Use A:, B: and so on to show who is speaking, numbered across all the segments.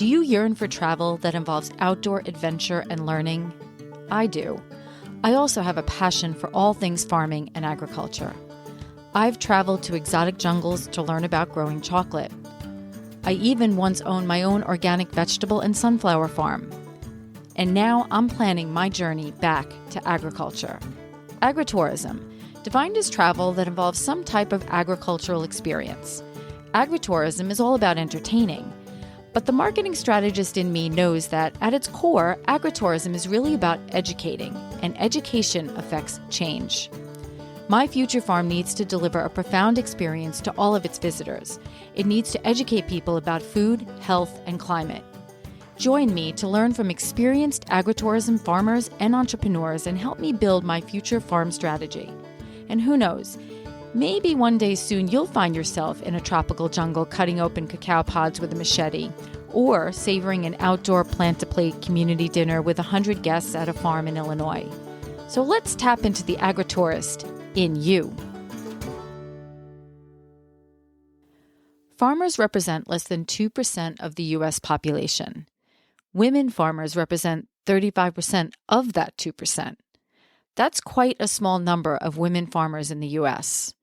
A: Do you yearn for travel that involves outdoor adventure and learning? I do. I also have a passion for all things farming and agriculture. I've traveled to exotic jungles to learn about growing chocolate. I even once owned my own organic vegetable and sunflower farm. And now I'm planning my journey back to agriculture. Agritourism, defined as travel that involves some type of agricultural experience. Agritourism is all about entertaining. But the marketing strategist in me knows that at its core, agritourism is really about educating, and education affects change. My future farm needs to deliver a profound experience to all of its visitors. It needs to educate people about food, health, and climate. Join me to learn from experienced agritourism farmers and entrepreneurs and help me build my future farm strategy. And who knows, maybe one day soon you'll find yourself in a tropical jungle cutting open cacao pods with a machete, or savoring an outdoor plant-to-plate community dinner with 100 guests at a farm in Illinois. So let's tap into the agritourist in you. Farmers represent less than 2% of the U.S. population. Women farmers represent 35% of that 2%. That's quite a small number of women farmers in the U.S.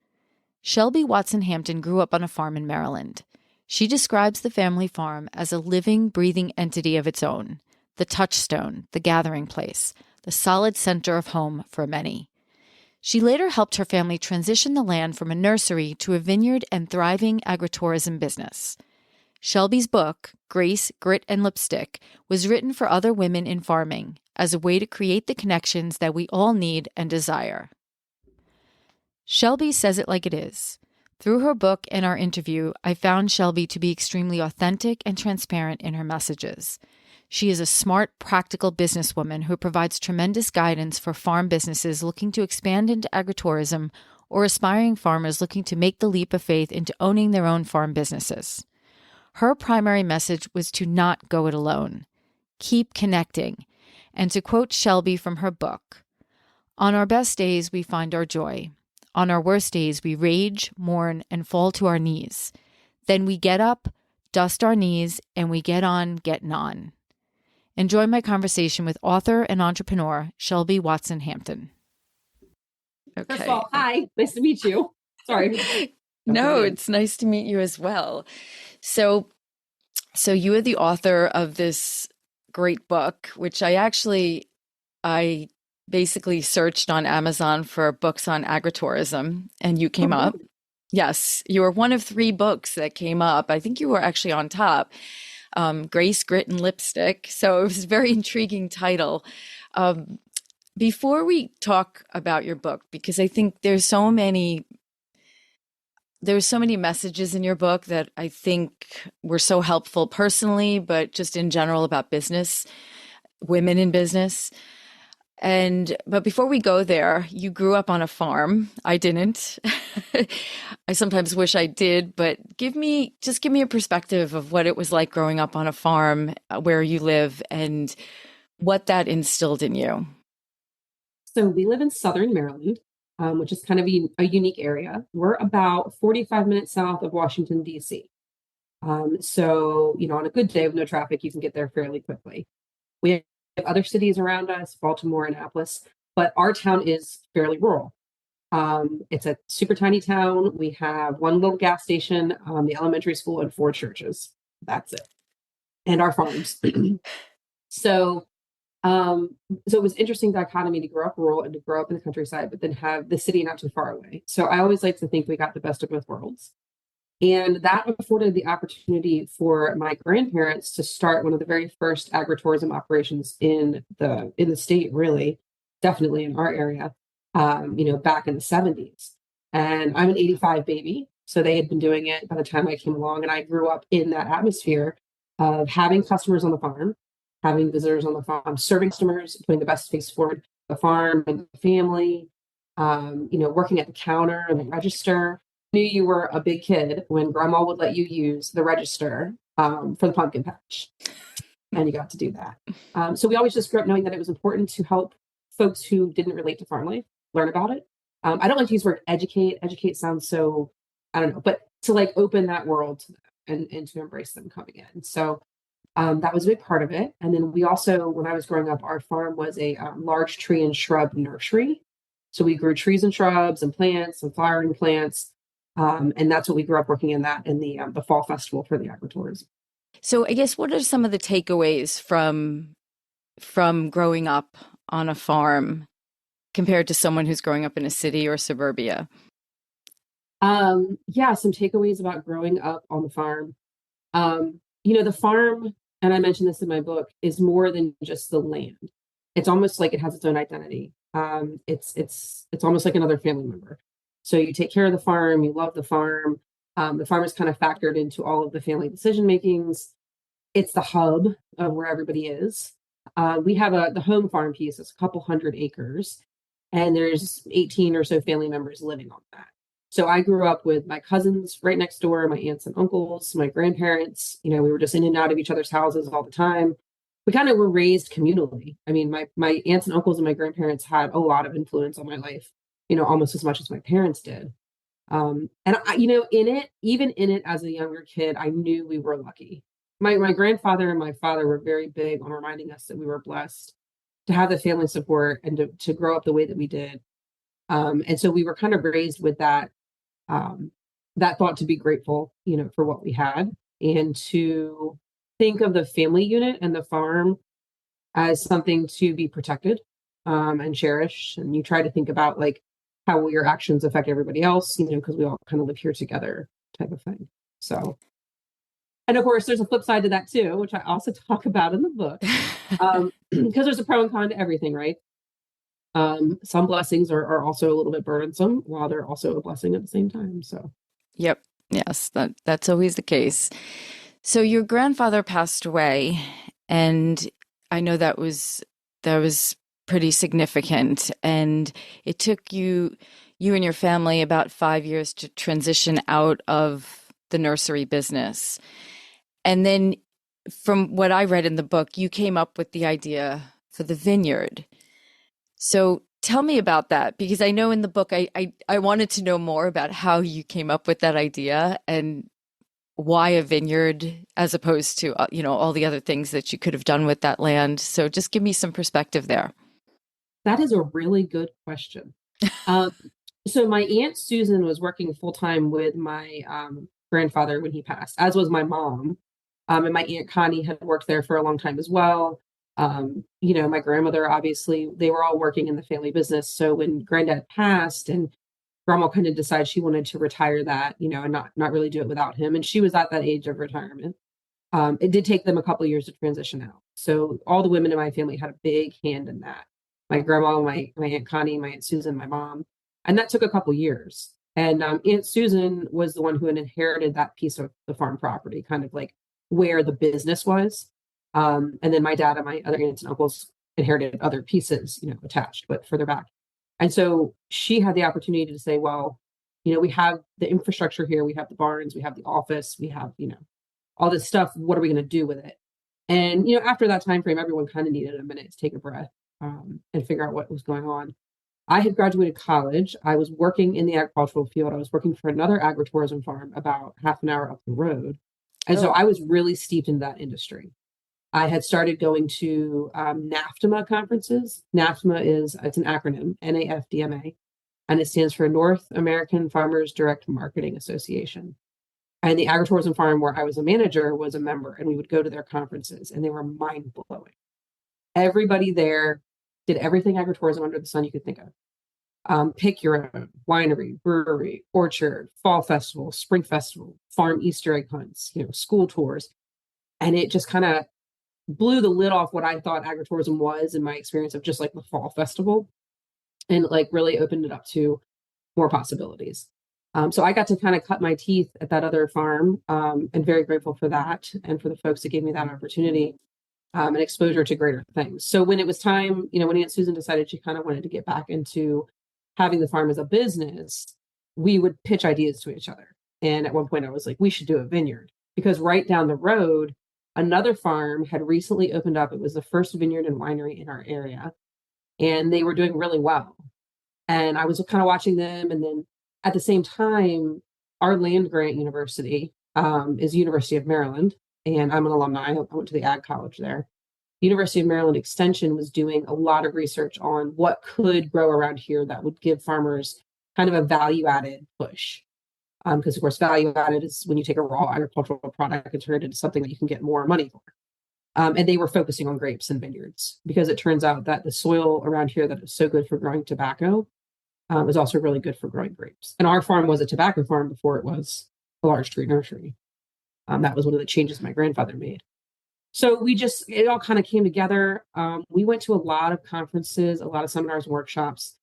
A: Shelby Watson-Hampton grew up on a farm in Maryland. She describes the family farm as a living, breathing entity of its own, the touchstone, the gathering place, the solid center of home for many. She later helped her family transition the land from a nursery to a vineyard and thriving agritourism business. Shelby's book, Grace, Grit, and Lipstick, was written for other women in farming as a way to create the connections that we all need and desire. Shelby says it like it is. Through her book and our interview, I found Shelby to be extremely authentic and transparent in her messages. She is a smart, practical businesswoman who provides tremendous guidance for farm businesses looking to expand into agritourism or aspiring farmers looking to make the leap of faith into owning their own farm businesses. Her primary message was to not go it alone. Keep connecting. And to quote Shelby from her book, "On our best days, we find our joy. On our worst days, we rage, mourn, and fall to our knees. Then we get up, dust our knees, and we get on, getting on." Enjoy my conversation with author and entrepreneur Shelby Watson-Hampton.
B: Okay. First of all, hi, nice to meet you. Sorry.
A: No, it's nice to meet you as well. So you are the author of this great book, which I basically searched on Amazon for books on agritourism, and you came up. Yes, you were one of 3 books that came up. I think you were actually on top. Grace, Grit, and Lipstick. So it was a very intriguing title. Before we talk about your book, because I think there's so many messages in your book that I think were so helpful personally, but just in general about business, women in business. But before we go there, you grew up on a farm. I didn't. I sometimes wish I did, but give me a perspective of what it was like growing up on a farm where you live and what that instilled in you.
B: So we live in Southern Maryland, which is kind of a unique area. We're about 45 minutes south of Washington, D.C. So, on a good day with no traffic, you can get there fairly quickly. We have other cities around us, Baltimore, Annapolis, but our town is fairly rural. It's a super tiny town. We have one little gas station, the elementary school, and 4 churches. That's it. And our farms. So it was interesting dichotomy to grow up rural and to grow up in the countryside, but then have the city not too far away. So I always like to think we got the best of both worlds. And that afforded the opportunity for my grandparents to start one of the very first agritourism operations in the state, really, definitely in our area, back in the 70s. And I'm an 85 baby, so they had been doing it by the time I came along, and I grew up in that atmosphere of having customers on the farm, having visitors on the farm, serving customers, putting the best face forward, the farm and the family, working at the counter and the register. Knew you were a big kid when grandma would let you use the register for the pumpkin patch, and you got to do that. So we always just grew up knowing that it was important to help folks who didn't relate to farm life learn about it. I don't like to use the word educate. Educate sounds so, I don't know, but to open that world to them and to embrace them coming in. So That was a big part of it. And then we also, when I was growing up, our farm was a large tree and shrub nursery. So we grew trees and shrubs and plants and flowering plants. And that's what we grew up working in that in the fall festival for the agritourism.
A: So I guess what are some of the takeaways from growing up on a farm compared to someone who's growing up in a city or suburbia?
B: Yeah, some takeaways about growing up on the farm. The farm, and I mentioned this in my book, is more than just the land. It's almost like it has its own identity. It's almost like another family member. So you take care of the farm, you love the farm. The farm is kind of factored into all of the family decision makings. It's the hub of where everybody is. We have the home farm piece. It's a couple hundred acres, and there's 18 or so family members living on that. So I grew up with my cousins right next door, my aunts and uncles, my grandparents. We were just in and out of each other's houses all the time. We kind of were raised communally. I mean, my aunts and uncles and my grandparents had a lot of influence on my life, almost as much as my parents did. And even in it as a younger kid, I knew we were lucky. My grandfather and my father were very big on reminding us that we were blessed to have the family support and to grow up the way that we did. And so we were kind of raised with that thought to be grateful, for what we had, and to think of the family unit and the farm as something to be protected and cherished. And you try to think about like how will your actions affect everybody else, because we all kind of live here together type of thing. So, and of course, there's a flip side to that too, which I also talk about in the book, because there's a pro and con to everything, right? Some blessings are also a little bit burdensome, while they're also a blessing at the same time. So,
A: Yep. Yes, that's always the case. So your grandfather passed away, and I know that was pretty significant, and it took you and your family about 5 years to transition out of the nursery business. And then from what I read in the book, you came up with the idea for the vineyard. So tell me about that, because I know in the book I wanted to know more about how you came up with that idea and why a vineyard as opposed to all the other things that you could have done with that land. So just give me some perspective there.
B: that is a really good question. Um, so my Aunt Susan was working full time with my grandfather when he passed, as was my mom. And my Aunt Connie had worked there for a long time as well. My grandmother, obviously, they were all working in the family business. So when granddad passed and grandma kind of decided she wanted to retire that, and not really do it without him. And she was at that age of retirement. It did take them a couple of years to transition out. So all the women in my family had a big hand in that. My grandma, my Aunt Connie, my Aunt Susan, my mom. And that took a couple of years. And Aunt Susan was the one who had inherited that piece of the farm property, kind of like where the business was. And then my dad and my other aunts and uncles inherited other pieces, attached, but further back. And so she had the opportunity to say, well, we have the infrastructure here, we have the barns, we have the office, we have, all this stuff. What are we going to do with it? And, after that time frame, everyone kind of needed a minute to take a breath and figure out what was going on. I had graduated college. I was working in the agricultural field. I was working for another agritourism farm about half an hour up the road. And so I was really steeped in that industry. I had started going to NAFTMA conferences. It's an acronym, NAFDMA, and it stands for North American Farmers Direct Marketing Association. And the agritourism farm where I was a manager was a member, and we would go to their conferences, and they were mind blowing. Everybody there did everything agritourism under the sun you could think of. Pick your own winery, brewery, orchard, fall festival, spring festival, farm Easter egg hunts, school tours. And it just kind of blew the lid off what I thought agritourism was in my experience of just like the fall festival, and like really opened it up to more possibilities. So I got to kind of cut my teeth at that other farm, and very grateful for that and for the folks that gave me that opportunity and exposure to greater things. So when it was time, when Aunt Susan decided she kind of wanted to get back into having the farm as a business, we would pitch ideas to each other. And at one point I was like, we should do a vineyard, because right down the road, another farm had recently opened up. It was the first vineyard and winery in our area, and they were doing really well. And I was kind of watching them. And then at the same time, our land grant university is University of Maryland. and I'm an alumni. I went to the ag college there. University of Maryland Extension was doing a lot of research on what could grow around here that would give farmers kind of a value added push. Because of course, value added is when you take a raw agricultural product and turn it into something that you can get more money for. And they were focusing on grapes and vineyards because it turns out that the soil around here that is so good for growing tobacco is also really good for growing grapes. And our farm was a tobacco farm before it was a large tree nursery. That was one of the changes my grandfather made. So it all kind of came together. We went to a lot of conferences, a lot of seminars, workshops.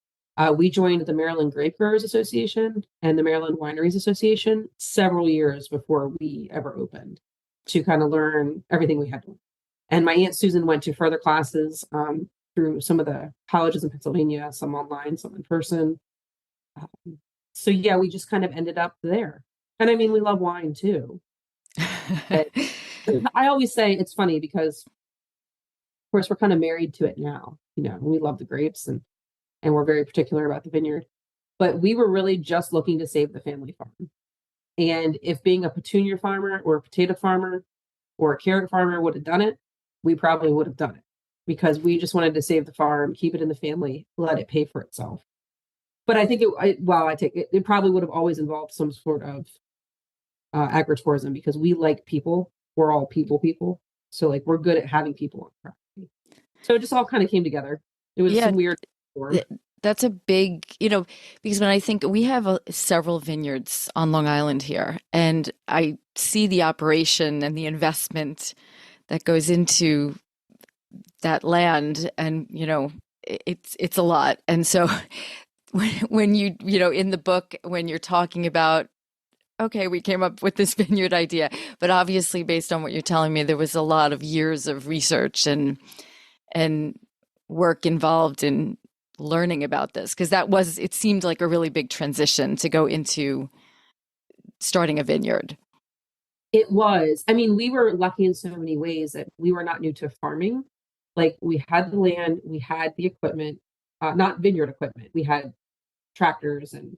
B: We joined the Maryland Grape Growers Association and the Maryland Wineries Association several years before we ever opened to kind of learn everything we had to learn. And my Aunt Susan went to further classes through some of the colleges in Pennsylvania, some online, some in person. So yeah, we just kind of ended up there. And I mean, we love wine too. I always say it's funny because, of course, we're kind of married to it now. We love the grapes and we're very particular about the vineyard. But we were really just looking to save the family farm. And if being a petunia farmer or a potato farmer or a carrot farmer would have done it, we probably would have done it because we just wanted to save the farm, keep it in the family, let it pay for itself. But I think it probably would have always involved some sort of agritourism because we like people. We're all people. So like we're good at having people on property. So it just all kind of came together. It was some weird.
A: That's a big, because when I think we have several vineyards on Long Island here, and I see the operation and the investment that goes into that land, and it's a lot. And so when you in the book when you're talking about, okay, we came up with this vineyard idea, but obviously based on what you're telling me, there was a lot of years of research and work involved in learning about this, because it seemed like a really big transition to go into starting a vineyard.
B: It was. I mean, we were lucky in so many ways that we were not new to farming. Like we had the land, we had the equipment, not vineyard equipment. We had tractors and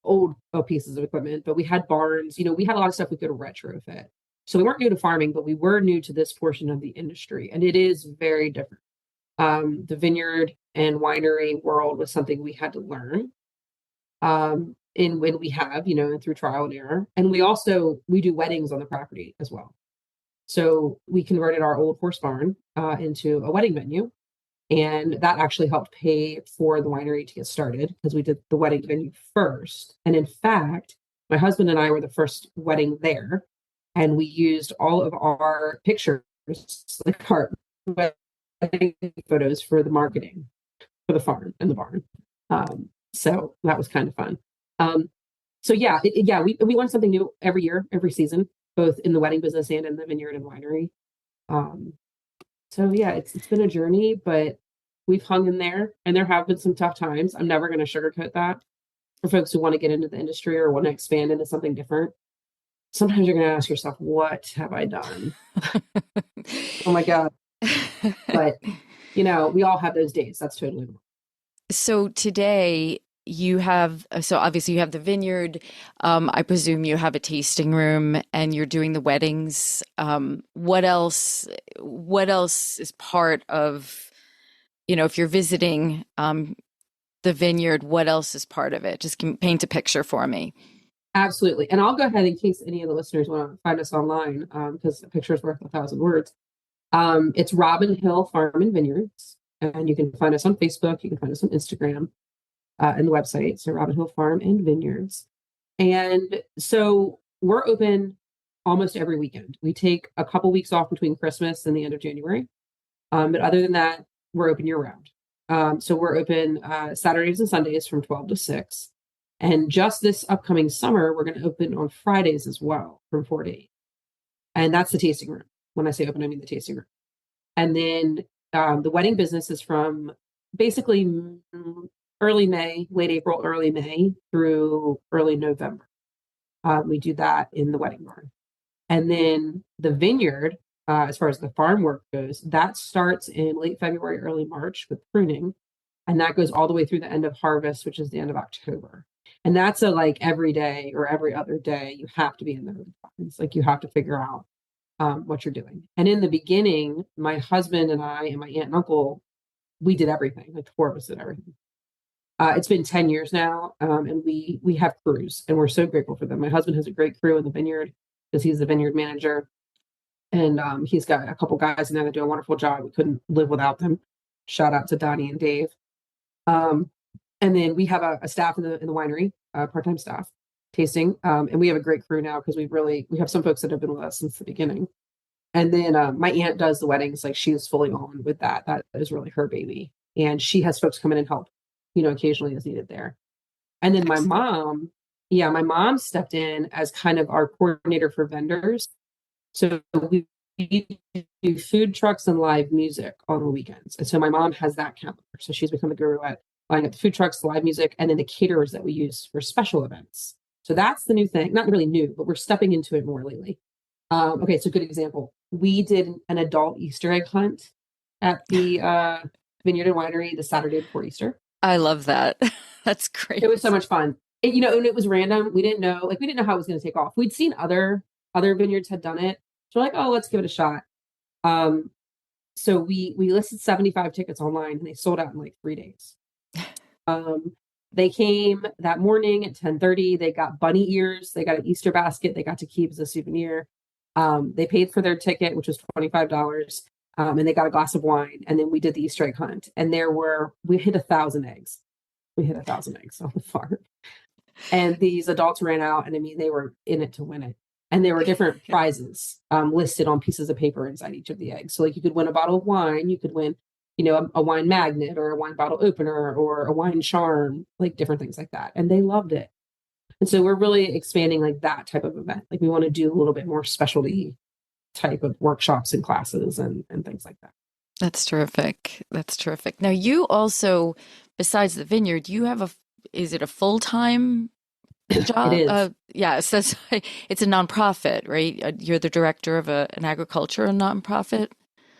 B: old pieces of equipment, but we had barns. We had a lot of stuff we could retrofit. So we weren't new to farming, but we were new to this portion of the industry, and it is very different. The vineyard and winery world was something we had to learn. And when we have, through trial and error. And we do weddings on the property as well. So we converted our old horse barn into a wedding venue. And that actually helped pay for the winery to get started because we did the wedding venue first. And in fact, my husband and I were the first wedding there. And we used all of our pictures, like our wedding photos for the marketing for the farm and the barn. So that was kind of fun. So yeah, we learn something new every year, every season, both in the wedding business and in the vineyard and winery. So yeah, it's been a journey, but we've hung in there, and there have been some tough times. I'm never going to sugarcoat that for folks who want to get into the industry or want to expand into something different. Sometimes you're going to ask yourself, what have I done? Oh my God. But we all have those days. That's totally normal.
A: So today obviously you have the vineyard. I presume you have a tasting room and you're doing the weddings. What else is part of, if you're visiting the vineyard, what else is part of it? Just paint a picture for me.
B: Absolutely. And I'll go ahead in case any of the listeners want to find us online, because a picture is worth 1,000 words. It's Robin Hill Farm and Vineyards. And you can find us on Facebook. You can find us on Instagram. And the website, so Robin Hill Farm and Vineyards. And so we're open almost every weekend. We take a couple weeks off between Christmas and the end of January. But other than that, we're open year round. So we're open Saturdays and Sundays from 12 to 6. And just this upcoming summer, we're going to open on Fridays as well from 4 to 8. And that's the tasting room. When I say open, I mean the tasting room. And then the wedding business is from basically early May, late April, early May through early November. We do that in the wedding barn. And then the vineyard, as far as the farm work goes, that starts in late February, early March with pruning. And that goes all the way through the end of harvest, which is the end of October. And that's every day or every other day, you have to be in the barns. Like you have to figure out what you're doing. And in the beginning, my husband and I and my aunt and uncle, we did everything. Like the four of us did everything. It's been 10 years now, and we have crews, and we're so grateful for them. My husband has a great crew in the vineyard because he's the vineyard manager, and he's got a couple guys in there that do a wonderful job. We couldn't live without them. Shout out to Donnie and Dave. And then we have a staff in the winery, part-time staff, tasting, and we have a great crew now because we have some folks that have been with us since the beginning. And then my aunt does the weddings, like she is fully on with that. That is really her baby, and she has folks come in and help, occasionally as needed there. And then my mom stepped in as kind of our coordinator for vendors. So we do food trucks and live music on the weekends. And so my mom has that calendar. So she's become a guru at lining up the food trucks, the live music, and then the caterers that we use for special events. So that's the new thing. Not really new, but we're stepping into it more lately. Okay, so good example. We did an adult Easter egg hunt at the Vineyard and Winery the Saturday before Easter.
A: I love that. That's great.
B: It was so much fun. And it was random. We didn't know how it was going to take off. We'd seen other vineyards had done it. So we're like, oh, let's give it a shot. So we listed 75 tickets online, and they sold out in like 3 days. They came that morning at 10:30. They got bunny ears. They got an Easter basket. They got to keep as a souvenir. They paid for their ticket, which was $25. And they got a glass of wine. And then we did the Easter egg hunt. And we hit 1,000 eggs. We hit 1,000 eggs on the farm. And these adults ran out, and I mean, they were in it to win it. And there were different prizes listed on pieces of paper inside each of the eggs. So like you could win a bottle of wine, you could win, a wine magnet or a wine bottle opener or a wine charm, like different things like that. And they loved it. And so we're really expanding like that type of event. Like we want to do a little bit more specialty type of workshops and classes and things like that.
A: That's terrific. That's terrific. Now you also, besides the vineyard, you have is it a full-time job?
B: It is.
A: Yes, it's a nonprofit, right? You're the director of an agriculture nonprofit?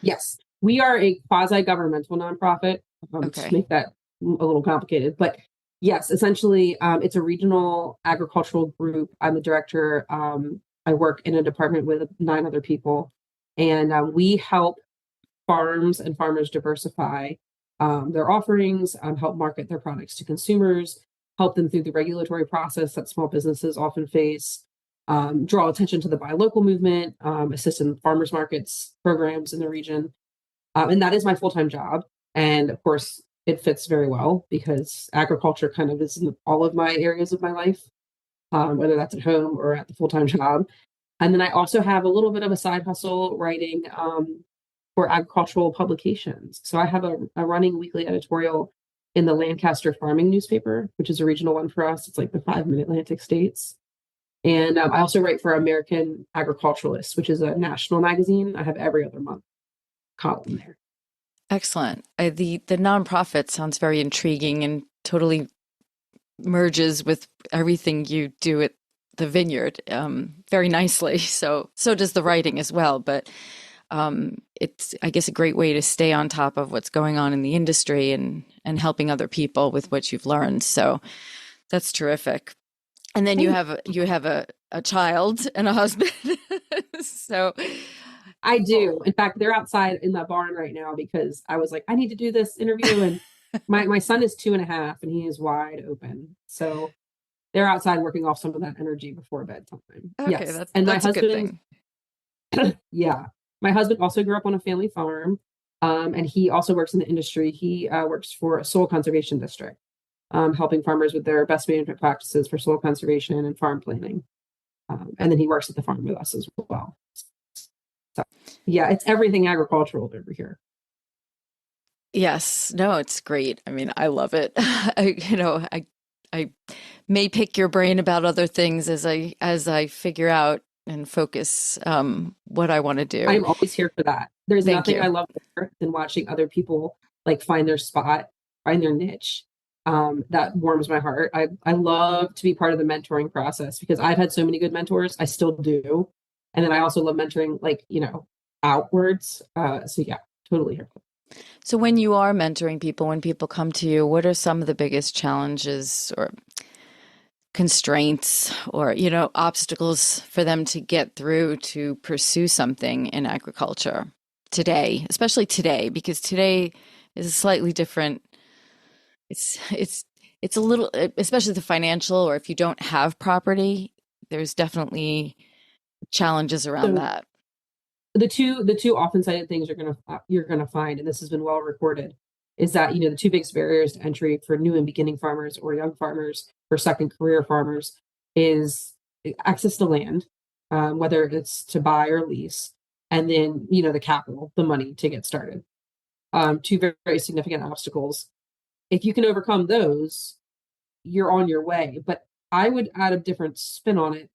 B: Yes. We are a quasi-governmental nonprofit. To make that a little complicated, but yes, essentially, it's a regional agricultural group. I'm the director. I work in a department with 9 other people, and we help farms and farmers diversify their offerings, help market their products to consumers, help them through the regulatory process that small businesses often face, draw attention to the buy local movement, assist in farmers markets programs in the region. And that is my full-time job. And of course, it fits very well because agriculture kind of is in all of my areas of my life, whether that's at home or at the full-time job. And then I also have a little bit of a side hustle writing for agricultural publications. So I have a running weekly editorial in the Lancaster Farming newspaper, which is a regional one for us. It's like the 5 Mid-Atlantic states. And I also write for American Agriculturalist, which is a national magazine. I have every other month column there.
A: Excellent. The nonprofit sounds very intriguing and totally merges with everything you do at the vineyard very nicely. So does the writing as well. But it's, I guess, a great way to stay on top of what's going on in the industry and helping other people with what you've learned. So that's terrific. And then you have a child and a husband. So
B: I do. In fact, they're outside in the barn right now because I was like, I need to do this interview. And my son is 2.5 and he is wide open. So they're outside working off some of that energy before bedtime.
A: Okay,
B: yes.
A: that's
B: my
A: husband, a good thing.
B: Yeah. My husband also grew up on a family farm. And he also works in the industry. He works for a soil conservation district, helping farmers with their best management practices for soil conservation and farm planning. And then he works at the farm with us as well. So, yeah, it's everything agricultural over here.
A: Yes, no, it's great. I mean, I love it. I may pick your brain about other things as I figure out and focus what I want to do.
B: I'm always here for that. There's nothing I love more than watching other people like find their spot, find their niche. That warms my heart. I love to be part of the mentoring process because I've had so many good mentors. I still do. And then I also love mentoring, outwards. So yeah, totally here.
A: So when you are mentoring people, when people come to you, what are some of the biggest challenges or constraints or, obstacles for them to get through to pursue something in agriculture today, especially today, because today is a slightly different. It's a little, especially the financial, or if you don't have property, there's definitely challenges around
B: So
A: that.
B: the two often cited things you're gonna find, and this has been well recorded, is that the two biggest barriers to entry for new and beginning farmers or young farmers or second career farmers is access to land, whether it's to buy or lease, and then the capital, the money to get started. Two very, very significant obstacles. If you can overcome those, you're on your way. But I would add a different spin on it.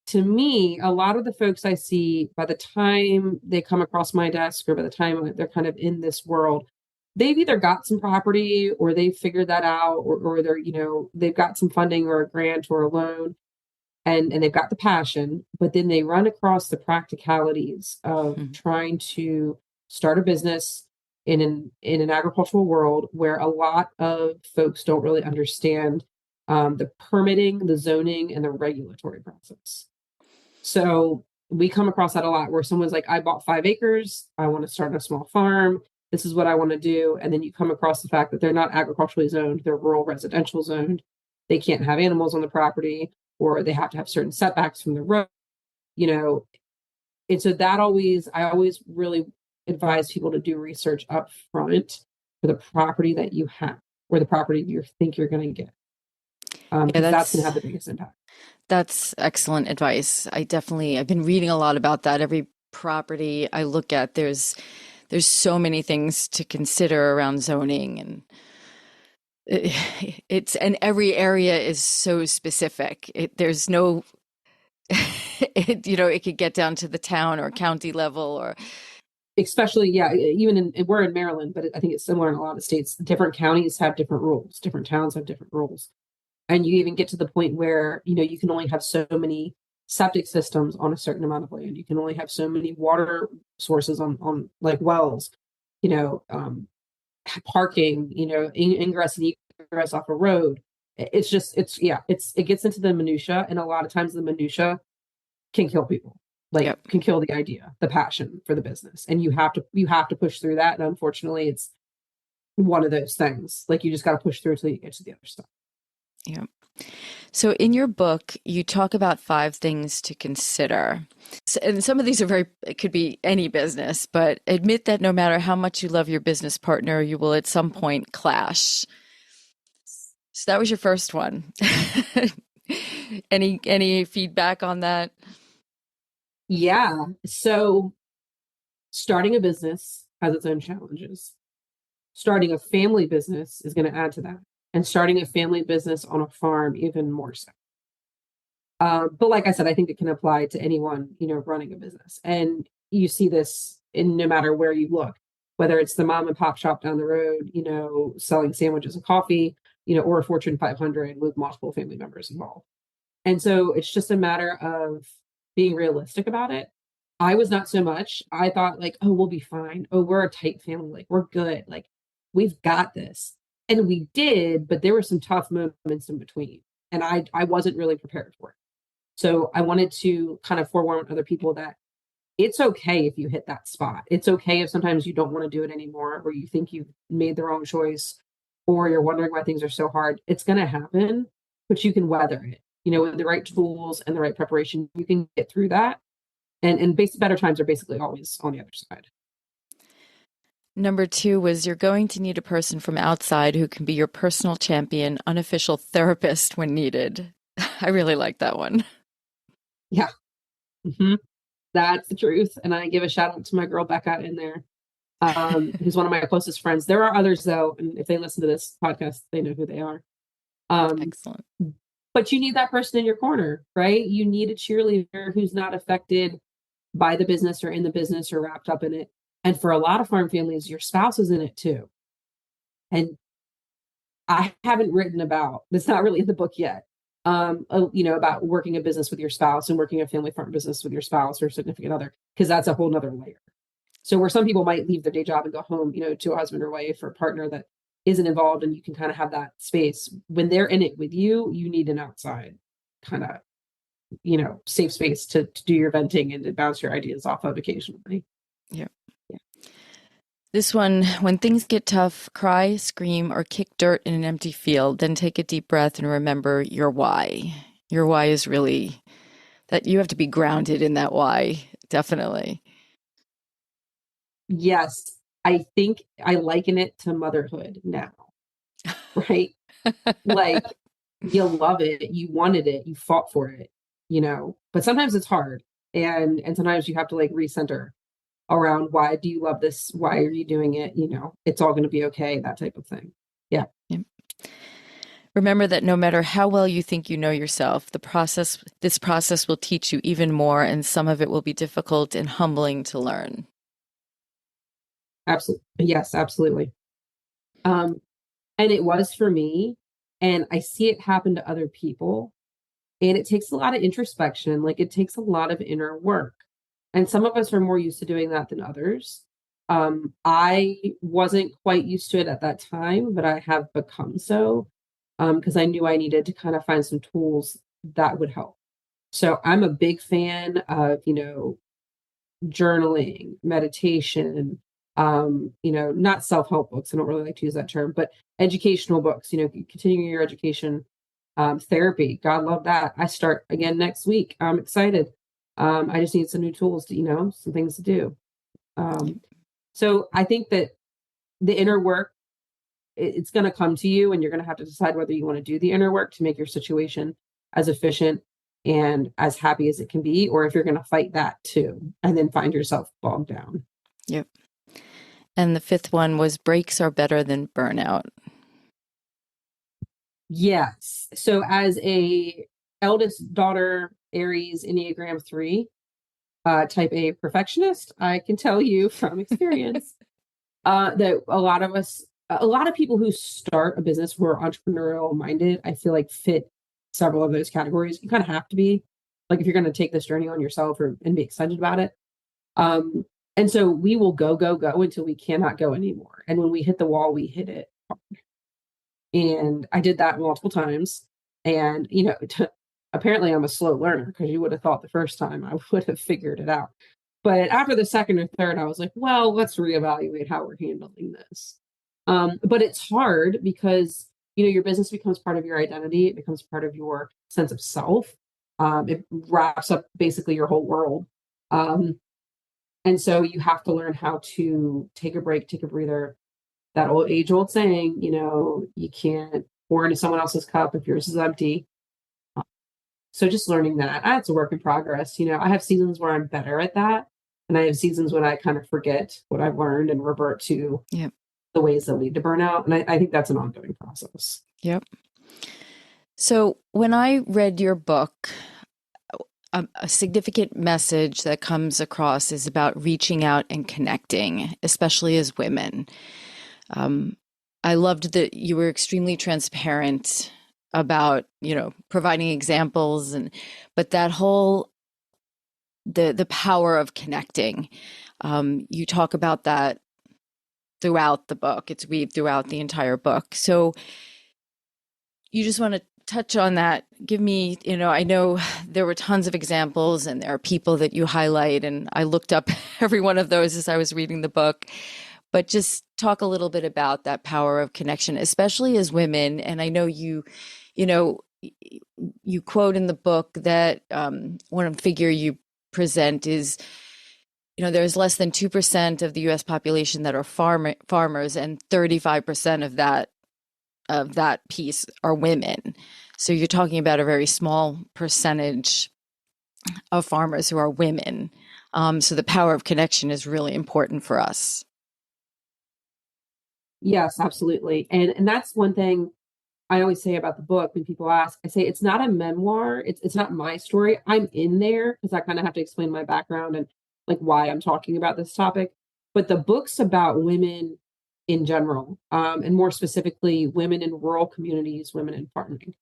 B: To me, a lot of the folks I see, by the time they come across my desk or by the time they're kind of in this world, they've either got some property or they've figured that out, or they've got some funding or a grant or a loan, and they've got the passion, but then they run across the practicalities of
A: Mhm.
B: trying to start a business in an agricultural world where a lot of folks don't really understand the permitting, the zoning, and the regulatory process. So we come across that a lot where someone's like, I bought 5 acres, I want to start a small farm, this is what I want to do. And then you come across the fact that they're not agriculturally zoned, they're rural residential zoned. They can't have animals on the property, or they have to have certain setbacks from the road, you know. And so I always really advise people to do research up front for the property that you have or the property you think you're going to get,
A: Yeah,
B: because that's going to have the biggest impact.
A: that's excellent advice. I've been reading a lot about that. Every property I look at, there's so many things to consider around zoning, and and every area is so specific. There's no it could get down to the town or county level or
B: Especially, yeah, even we're in Maryland, but I think it's similar in a lot of states. Different counties have different rules, different towns have different rules. And you even get to the point where, you can only have so many septic systems on a certain amount of land. You can only have so many water sources on like wells, you know, um, parking, ingress and egress off a road. It gets into the minutia, and a lot of times the minutia can kill people. Like,
A: yep.
B: can kill the idea, the passion for the business, and you have to push through that. And unfortunately, it's one of those things. Like, you just got to push through until you get to the other stuff.
A: Yep. So in your book, you talk about 5 things to consider. And some of these it could be any business, but admit that no matter how much you love your business partner, you will at some point clash. So that was your first one. Any feedback on that?
B: Yeah. So starting a business has its own challenges. Starting a family business is going to add to that. And starting a family business on a farm, even more so. But like I said, I think it can apply to anyone, running a business. And you see this in no matter where you look, whether it's the mom and pop shop down the road, selling sandwiches and coffee, or a Fortune 500 with multiple family members involved. And so it's just a matter of being realistic about it. I was not so much. I thought, like, oh, we'll be fine. Oh, we're a tight family. Like, we're good. Like, we've got this. And we did, but there were some tough moments in between. And I wasn't really prepared for it. So I wanted to kind of forewarn other people that it's okay if you hit that spot. It's okay if sometimes you don't want to do it anymore, or you think you've made the wrong choice, or you're wondering why things are so hard. It's going to happen, but you can weather it. With the right tools and the right preparation, you can get through that. And better times are basically always on the other side.
A: Number 2 was you're going to need a person from outside who can be your personal champion, unofficial therapist when needed. I really like that one.
B: Yeah. Mm-hmm. That's the truth. And I give a shout out to my girl Becca in there, who's one of my closest friends. There are others though, and if they listen to this podcast, they know who they are.
A: Excellent.
B: But you need that person in your corner, right? You need a cheerleader who's not affected by the business or in the business or wrapped up in it. And for a lot of farm families, your spouse is in it too. And I haven't written about, that's not really in the book yet, about working a business with your spouse and working a family farm business with your spouse or significant other, because that's a whole nother layer. So where some people might leave their day job and go home, to a husband or wife or partner that isn't involved and you can kind of have that space. When they're in it with you, you need an outside kind of, safe space to do your venting and to bounce your ideas off of occasionally.
A: Yeah. This one, when things get tough, cry, scream, or kick dirt in an empty field, then take a deep breath and remember your why. Your why is really that you have to be grounded in that why, definitely.
B: Yes, I think I liken it to motherhood now, right? Like you love it, you wanted it, you fought for it, but sometimes it's hard. And sometimes you have to like recenter around why do you love this? Why are you doing it? It's all going to be okay, that type of thing. Yeah.
A: Yeah. Remember that no matter how well you think you know yourself, this process will teach you even more, and some of it will be difficult and humbling to learn.
B: Absolutely. Yes, absolutely. And it was for me, and I see it happen to other people. And it takes a lot of introspection, like it takes a lot of inner work. And some of us are more used to doing that than others. I wasn't quite used to it at that time, but I have become so because I knew I needed to kind of find some tools that would help. So I'm a big fan of, journaling, meditation, not self-help books. I don't really like to use that term, but educational books, continuing your education, therapy. God love that. I start again next week. I'm excited. I just need some new tools to, some things to do. So I think that the inner work, it's going to come to you, and you're going to have to decide whether you want to do the inner work to make your situation as efficient and as happy as it can be, or if you're going to fight that too, and then find yourself bogged down.
A: Yep. And the fifth one was breaks are better than burnout.
B: Yes. So as a eldest daughter, Aries, Enneagram 3, type A perfectionist, I can tell you from experience that a lot of people who start a business who are entrepreneurial minded, I feel like fit several of those categories. You kind of have to be, like, if you're going to take this journey on yourself and be excited about it. And so we will go until we cannot go anymore. And when we hit the wall, we hit it hard. And I did that multiple times. And, apparently I'm a slow learner, because you would have thought the first time I would have figured it out. But after the second or third, I was like, well, let's reevaluate how we're handling this. But it's hard because, your business becomes part of your identity. It becomes part of your sense of self. It wraps up basically your whole world. And so you have to learn how to take a break, take a breather. That age-old saying, you can't pour into someone else's cup if yours is empty. So just learning that. It's a work in progress. I have seasons where I'm better at that. And I have seasons when I kind of forget what I've learned and revert to the ways that lead to burnout. And I think that's an ongoing process.
A: Yep. So when I read your book, a significant message that comes across is about reaching out and connecting, especially as women. I loved that you were extremely transparent about, providing examples, but that whole, the power of connecting. You talk about that throughout the book. It's weaved throughout the entire book. So you just want to touch on that. Give me, I know there were tons of examples and there are people that you highlight, and I looked up every one of those as I was reading the book, but just talk a little bit about that power of connection, especially as women. And I know you quote in the book that one figure you present is, there's less than 2% of the US population that are farmers, and 35% of that piece are women. So you're talking about a very small percentage of farmers who are women. So the power of connection is really important for us.
B: Yes, absolutely. And that's one thing I always say about the book when people ask. I say it's not a memoir. It's not my story. I'm in there because I kind of have to explain my background and like why I'm talking about this topic. But the book's about women in general, and more specifically, women in rural communities, women in farming.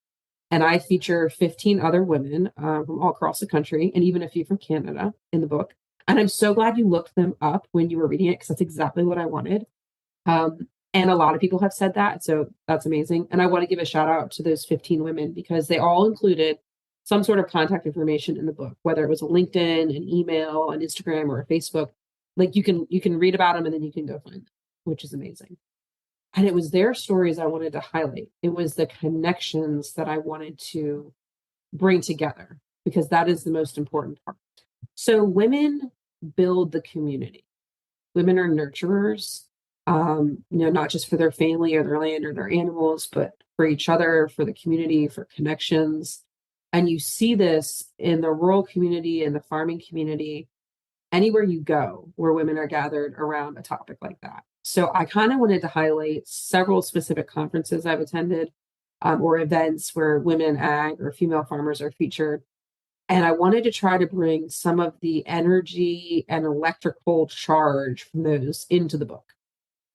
B: And I feature 15 other women from all across the country, and even a few from Canada in the book. And I'm so glad you looked them up when you were reading it, because that's exactly what I wanted. And a lot of people have said that. So that's amazing. And I want to give a shout out to those 15 women because they all included some sort of contact information in the book, whether it was a LinkedIn, an email, an Instagram, or a Facebook. Like you can read about them and then you can go find them, which is amazing. And it was their stories I wanted to highlight. It was the connections that I wanted to bring together because that is the most important part. So women build the community. Women are nurturers, not just for their family or their land or their animals, but for each other, for the community, for connections. And you see this in the rural community and the farming community, anywhere you go where women are gathered around a topic like that. So I kind of wanted to highlight several specific conferences I've attended or events where women ag or female farmers are featured. And I wanted to try to bring some of the energy and electrical charge from those into the book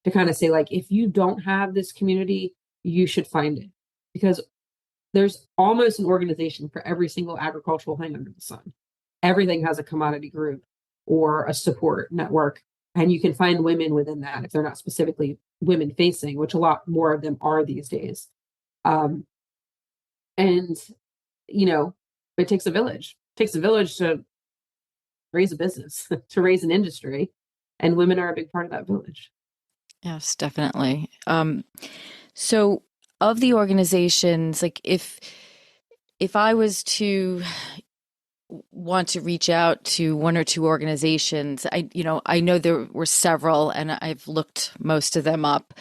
B: to kind of say, like, if you don't have this community, you should find it because there's almost an organization for every single agricultural thing under the sun. Everything has a commodity group or a support network, and you can find women within that if they're not specifically women facing, which a lot more of them are these days. And, it takes a village. It takes a village to raise a business, to raise an industry, and women are a big part of that village.
A: Yes, definitely. So of the organizations, like if I was to want to reach out to one or two organizations, I know there were several and I've looked most of them up.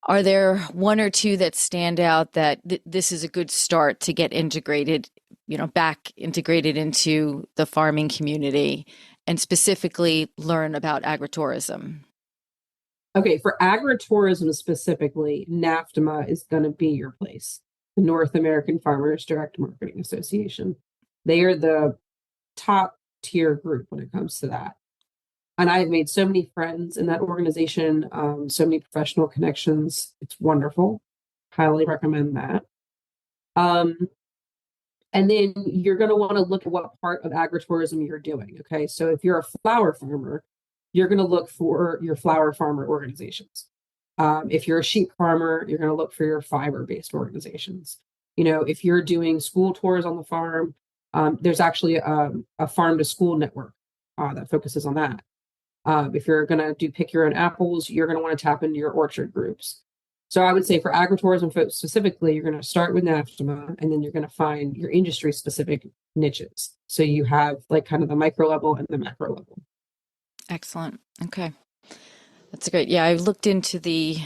A: Are there one or two that stand out that this is a good start to get integrated, back integrated into the farming community and specifically learn about agritourism?
B: Okay, for agritourism specifically, NAFTMA is going to be your place, the North American Farmers Direct Marketing Association. They are the top tier group when it comes to that. And I have made so many friends in that organization, so many professional connections. It's wonderful. Highly recommend that. And then you're going to want to look at what part of agritourism you're doing. Okay, so if you're a flower farmer, you're going to look for your flower farmer organizations. If you're a sheep farmer, you're going to look for your fiber-based organizations. If you're doing school tours on the farm, there's actually a farm to school network that focuses on that. If you're going to do pick your own apples, you're going to want to tap into your orchard groups. So I would say for agritourism folks specifically, you're going to start with NAFTMA, and then you're going to find your industry specific niches. So you have like kind of the micro level and the macro level.
A: Excellent. Okay. That's great. Yeah, I looked into the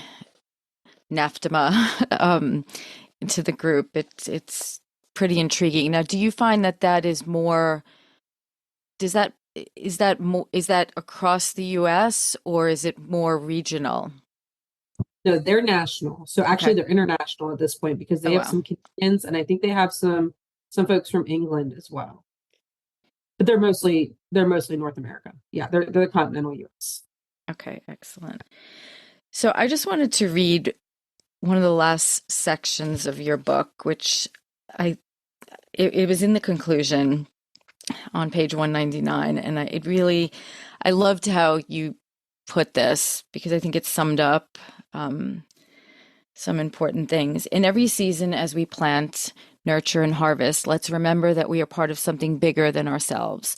A: NAFTMA, into the group. It's pretty intriguing. Now, do you find that is more, is that across the US or is it more regional?
B: No, they're national. So actually they're international at this point because they have some Canadians and I think they have some folks from England as well. But they're mostly North America. Yeah, they're the continental US.
A: Okay, excellent. So I just wanted to read one of the last sections of your book, which it was in the conclusion on page 199, and I loved how you put this because I think it summed up some important things. In every season, as we plant, nurture, and harvest, let's remember that we are part of something bigger than ourselves.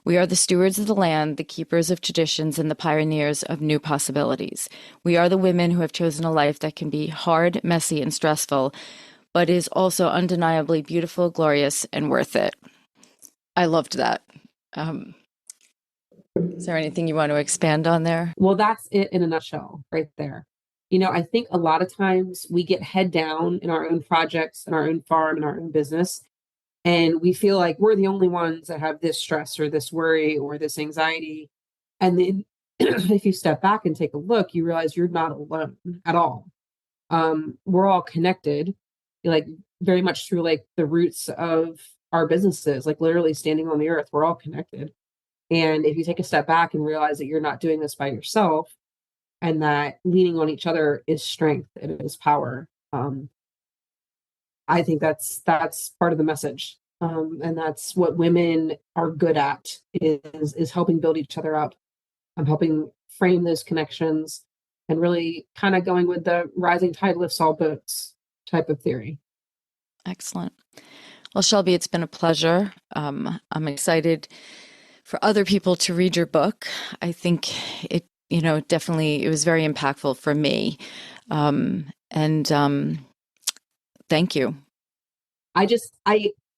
A: We are the stewards of the land, the keepers of traditions, and the pioneers of new possibilities. We are the women who have chosen a life that can be hard, messy, and stressful, but is also undeniably beautiful, glorious, and worth it. I loved that. Is there anything you want to expand on there?
B: Well, that's it in a nutshell right there. I think a lot of times we get head down in our own projects and our own farm and our own business. And we feel like we're the only ones that have this stress or this worry or this anxiety. And then if you step back and take a look, you realize you're not alone at all. We're all connected, like very much through like the roots of our businesses, like literally standing on the earth, we're all connected. And if you take a step back and realize that you're not doing this by yourself and that leaning on each other is strength, it is power. I think that's part of the message. And that's what women are good at is helping build each other up. I'm helping frame those connections and really kind of going with the rising tide lifts all boats type of theory.
A: Excellent. Well, Shelby, it's been a pleasure. I'm excited for other people to read your book. I think it, definitely it was very impactful for me. Thank you.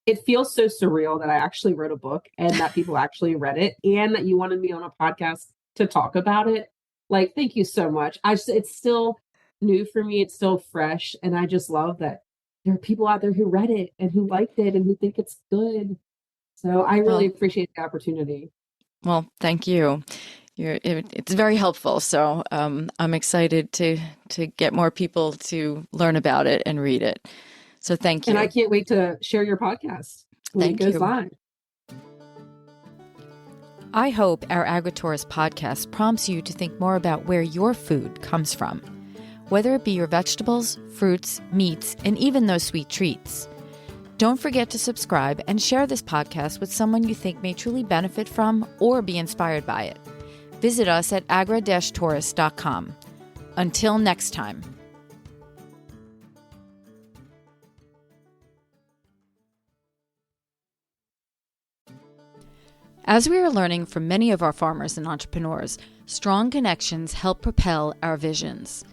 B: It feels so surreal that I actually wrote a book and that people actually read it and that you wanted me on a podcast to talk about it. Like, thank you so much. It's still new for me. It's still fresh. And I just love that there are people out there who read it and who liked it and who think it's good. So I really appreciate the opportunity.
A: Well, thank you. It's very helpful. So I'm excited to get more people to learn about it and read it. So thank you.
B: And I can't wait to share your podcast when it goes live.
A: I hope our AgriTourist podcast prompts you to think more about where your food comes from, whether it be your vegetables, fruits, meats, and even those sweet treats. Don't forget to subscribe and share this podcast with someone you think may truly benefit from or be inspired by it. Visit us at agra-tourist.com. Until next time. As we are learning from many of our farmers and entrepreneurs, strong connections help propel our visions.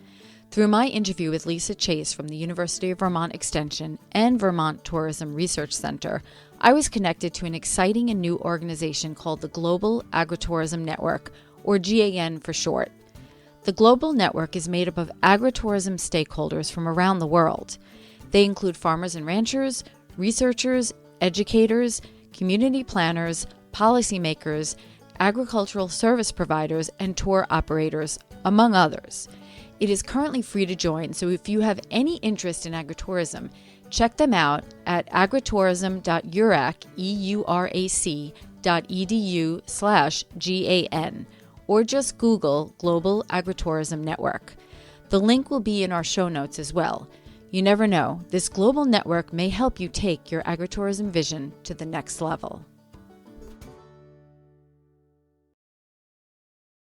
A: Through my interview with Lisa Chase from the University of Vermont Extension and Vermont Tourism Research Center, I was connected to an exciting and new organization called the Global Agritourism Network, or GAN for short. The Global Network is made up of agritourism stakeholders from around the world. They include farmers and ranchers, researchers, educators, community planners, policymakers, agricultural service providers, and tour operators, among others. It is currently free to join, so if you have any interest in agritourism, check them out at agritourism.eurac.edu/GAN, or just Google Global Agritourism Network. The link will be in our show notes as well. You never know, this global network may help you take your agritourism vision to the next level.